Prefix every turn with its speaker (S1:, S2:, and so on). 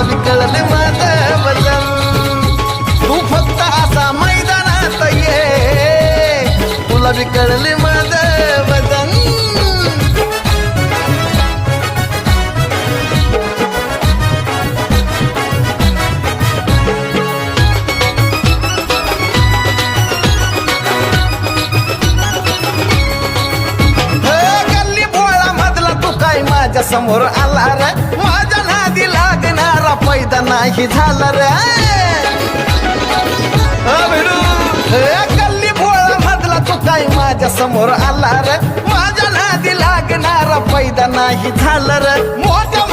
S1: बी कळले माझं वजन तू फक्त असा मैदानात ये तुला बी कळले माझं वजन माझ्या समोर आला रे माझ्या नादी लागणारा पैदा नाही झाला रे गल्ली भोळा मधला तू काय माझ्या समोर आला रे माझ्या नादी लागणारा पैदा नाही झाला रे मोठ्या